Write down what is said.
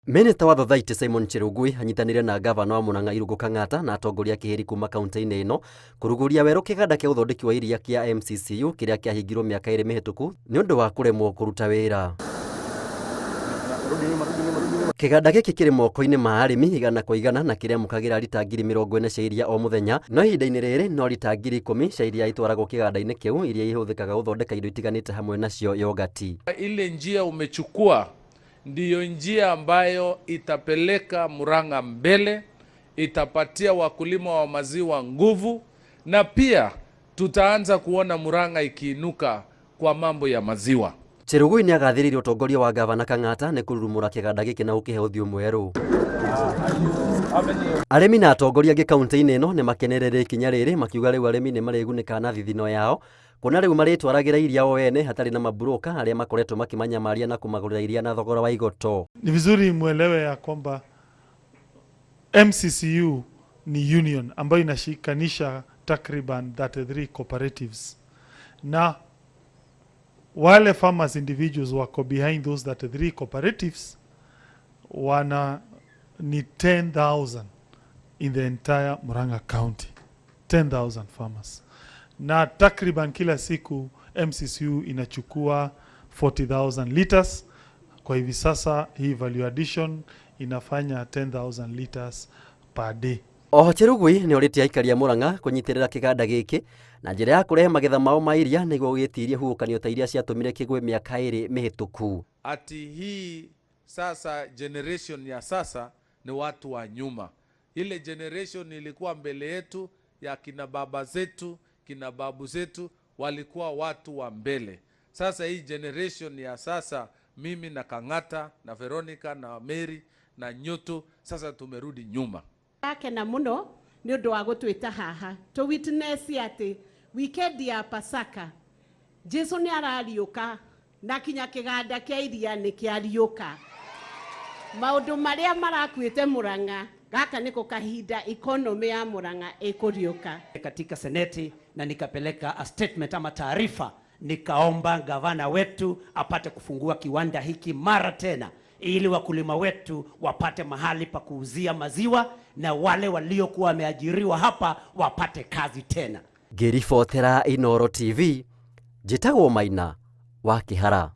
Mĩnĩsta wa thothaitĩ Simon Cherugui anyitanire na Ngabana wa Muranga Irungu Kang'ata na atongoria kĩhĩri kuma kaunti-inĩ ino kũrugũria werũ kĩganda kĩa ũthondeki wa iria kĩa MCCU kĩrĩa kĩahingirwo mĩaka 2 mĩhĩtũku nĩ ũndũ wa kũremwo kũruta wĩra. Kĩganda gĩkĩ kĩrĩ moko-inĩ ma arĩmi 100% na kĩrĩamũkagĩra lita 40,000 cia iria o mũthenya, no ihinda-inĩ rĩrĩ no lita 10,000 cia iria itwaragwo kĩganda-inĩ kĩu iria ihũthĩkaga gũthondeka indo itiganĩte hamwe nacio yogati. Ile njia umechukua ndiyo njia ambayo itapeleka Muranga mbele, itapatia wakulima wa maziwa nguvu, na pia tutaanza kuona Muranga ikiinuka kwa mambo ya maziwa. Cherugui nĩ agathĩrĩirie ũtongoria wa Ngabana Kang'ata nĩ kũrurumũra kĩganda gĩkĩ na gũkĩhe ũthiũ mwerũ. Arĩmi na atongoria angĩ kaunti-inĩ ĩno nĩ makenerere ikinya rĩrĩ, makiuga rĩu arĩmi nĩ maregunĩka na thithino yao, kuona rĩu marĩtwaragĩra iria o ene hatarĩ na mabroka arĩa makoretwo makimanyamaria na kumagũrĩra iria na thogora wa igoto. Ni vizuri muelewe ya kwamba MCCU ni union ambayo inashikanisha takriban 33 cooperatives, na wale farmers individuals wako behind those 33 cooperatives wana ni 10,000 in the entire Muranga County. 10,000 farmers. Na takriban kila siku MCCU inachukua 40,000 liters. Kwa hivi sasa hii value addition inafanya 10,000 liters per day. Oho Cherugui nĩ orĩtie aikari a Muranga kũnyitĩrĩra kĩganda gĩkĩ na njĩra ya kũrehe magetha mao ma iria nĩguo gũgĩtiria huũkanio ta iria ciatũmire kĩgwe mĩaka 2 mĩhĩtũku. Ati hii sasa generation ya sasa ni watu wa nyuma. Ile generation ilikuwa mbele yetu ya kina baba zetu, kina babu zetu walikuwa watu wa mbele. Sasa hii generation ya sasa, mimi na Kang'ata na Veronica na Mary na Nyoto, sasa tumerudi nyuma. Akena muno ni undu wa gutwita haha to witness ati weekend ya Pasaka Jesu ni arariuka na kinya kĩganda kĩa iria nĩ kĩariuka. Maundu maria marakuite Muranga gaka niko kahinda economy ya Muranga ikuriuka. Katika seneti na nikapeleka a statement ama taarifa, nikaomba gavana wetu apate kufungua kiwanda hiki mara tena ili wakulima wetu wapate mahali pa kuuzia maziwa na wale waliokuwa wameajiriwa hapa wapate kazi tena. Ngĩribotera Inooro TV, njĩtagwo Maina wa Kĩhara.